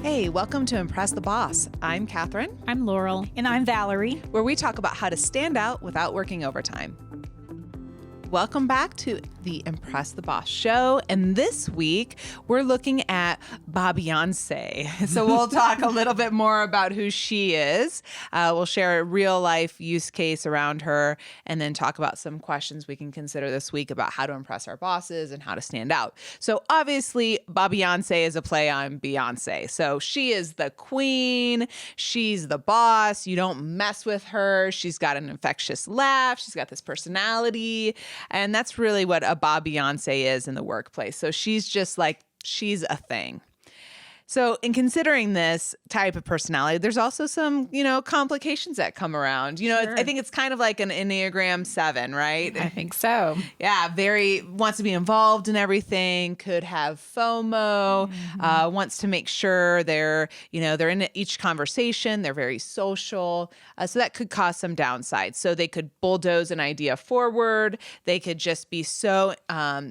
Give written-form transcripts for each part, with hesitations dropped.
Hey, welcome to Impress the Boss. I'm Catherine. I'm Laurel. And I'm Valerie. Where we talk about how to stand out without working overtime. Welcome back to the Impress the Boss show. And this week, we're looking at Bobe-Yonce. So we'll talk a little bit more about who she is. We'll share a real life use case around her and then talk about some questions we can consider this week about how to impress our bosses and how to stand out. So obviously, Bobe-Yonce is a play on Beyonce. So she is the queen. She's the boss. You don't mess with her. She's got an infectious laugh. She's got this personality. And that's really what a Bobe-Yonce is in the workplace. So she's just like, she's a thing. So in considering this type of personality, there's also some, complications that come around. Sure. I think it's kind of like an Enneagram 7, right? I think so. Yeah, very wants to be involved in everything, could have FOMO, wants to make sure they're in each conversation, they're very social. So that could cause some downsides. So they could bulldoze an idea forward. They could just be so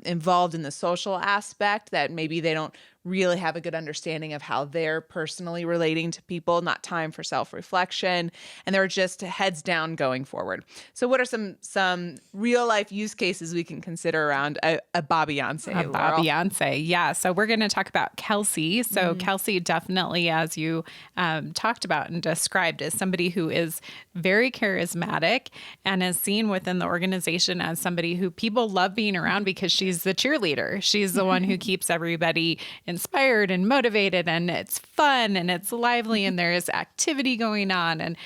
involved in the social aspect that maybe they don't really have a good understanding of how they're personally relating to people, not time for self-reflection, and they're just heads down going forward. So what are some real life use cases we can consider around a Bobe-Yonce? A Bobe-Yonce, yeah. So we're going to talk about Kelsey. So Kelsey definitely, as you talked about and described, is somebody who is very charismatic and is seen within the organization as somebody who people love being around because she's the cheerleader. She's the one who keeps everybody inspired and motivated, and it's fun and it's lively and there is activity going on, and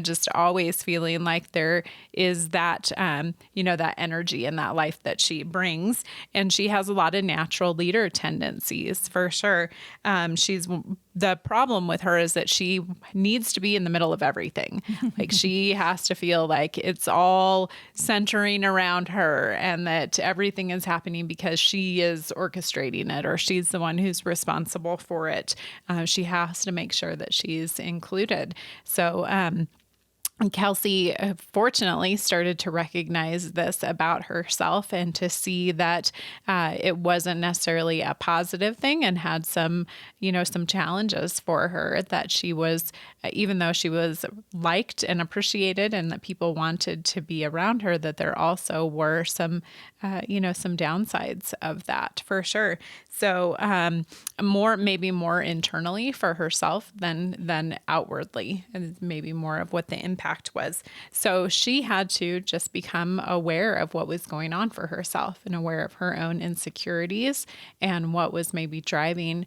just always feeling like there is that that energy and that life that she brings. And she has a lot of natural leader tendencies for sure. The problem with her is that she needs to be in the middle of everything. Like she has to feel like it's all centering around her and that everything is happening because she is orchestrating it or she's the one who's responsible for it. She has to make sure that she's included. So, Kelsey, fortunately, started to recognize this about herself and to see that it wasn't necessarily a positive thing and had some challenges for her, that she was, even though she was liked and appreciated and that people wanted to be around her, that there also were some downsides of that for sure. So maybe more internally for herself than outwardly, and maybe more of what the impact was. So she had to just become aware of what was going on for herself and aware of her own insecurities and what was maybe driving,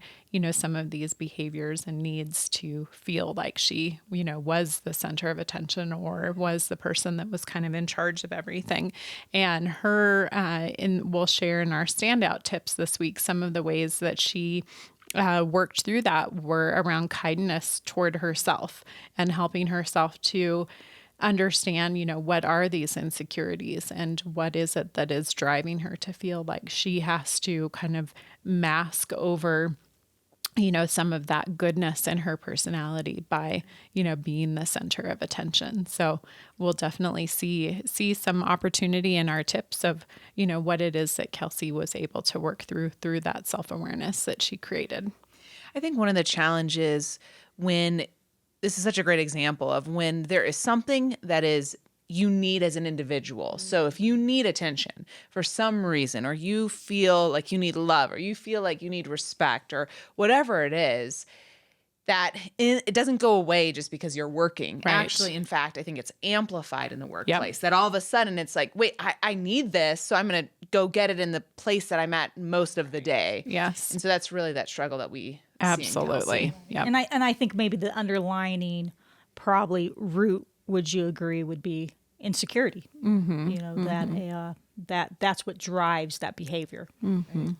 some of these behaviors and needs to feel like she, was the center of attention or was the person that was kind of in charge of everything. And we'll share in our standout tips this week some of the ways that she worked through that were around kindness toward herself and helping herself to understand, what are these insecurities and what is it that is driving her to feel like she has to kind of mask over some of that goodness in her personality by, being the center of attention. So we'll definitely see some opportunity in our tips of, what it is that Kelsey was able to work through that self-awareness that she created. I think one of the challenges this is such a great example of when there is something that is you need as an individual. So if you need attention for some reason, or you feel like you need love, or you feel like you need respect, or whatever it is, that it doesn't go away just because you're working. Right. Actually, in fact, I think it's amplified in the workplace. That all of a sudden it's like, wait, I need this, so I'm going to go get it in the place that I'm at most of the day. Yes. And so that's really that struggle that we absolutely. Yeah. And I think maybe the underlining probably root, would you agree, would be insecurity. That's what drives that behavior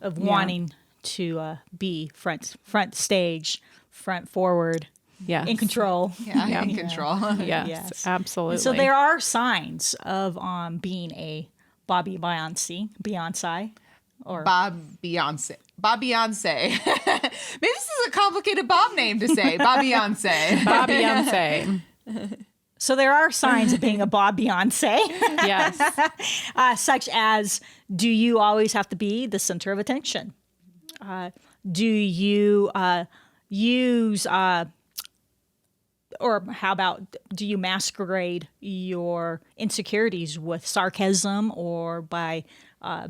of wanting to be front stage, front forward, in control. Yeah, in control. Yes, absolutely. And so there are signs of being a Beyonce. Or Bobe-Yonce. Maybe this is a complicated Bob name to say. Bobe-Yonce. Bobe-Yonce. So there are signs of being a Bobe-Yonce. Yes. Such as, do you always have to be the center of attention? Do you use, or how about, do you masquerade your insecurities with sarcasm or by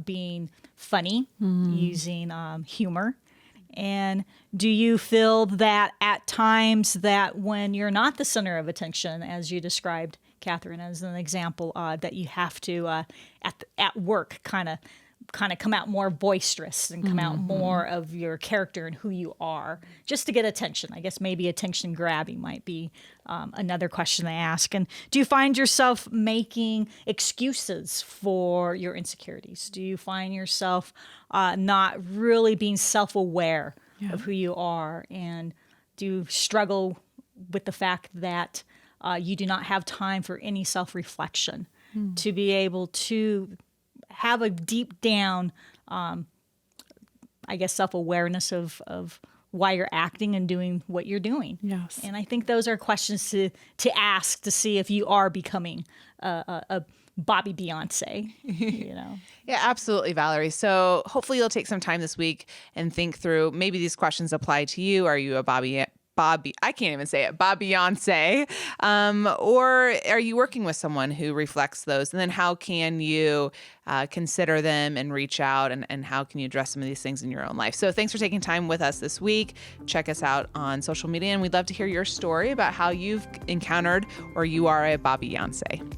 being funny, using humor? And do you feel that at times that when you're not the center of attention, as you described, Catherine, as an example, that you have to at work kind of come out more boisterous and come out more of your character and who you are, just to get attention? I guess maybe attention grabbing might be another question I ask. And do you find yourself making excuses for your insecurities? Do you find yourself not really being self-aware of who you are? And do you struggle with the fact that you do not have time for any self-reflection to be able to have a deep down, I guess, self-awareness of why you're acting and doing what you're doing? Yes. And I think those are questions to ask to see if you are becoming a Bobe-Yonce, you know? Yeah, absolutely, Valerie. So hopefully you'll take some time this week and think through, maybe these questions apply to you. Are you a I can't even say it, Bobe-Yonce, or are you working with someone who reflects those? And then how can you consider them and reach out, and how can you address some of these things in your own life? So thanks for taking time with us this week. Check us out on social media, and we'd love to hear your story about how you've encountered or you are a Bobe-Yonce.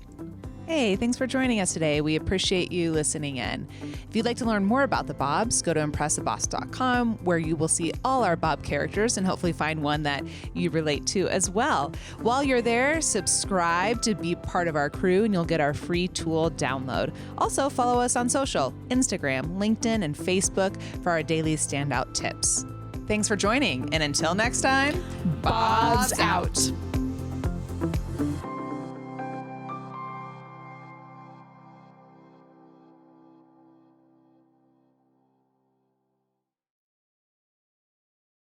Hey, thanks for joining us today. We appreciate you listening in. If you'd like to learn more about the Bobs, go to impresstheboss.com, where you will see all our Bob characters and hopefully find one that you relate to as well. While you're there, subscribe to be part of our crew and you'll get our free tool download. Also, follow us on social, Instagram, LinkedIn, and Facebook for our daily standout tips. Thanks for joining, and until next time, Bob's out.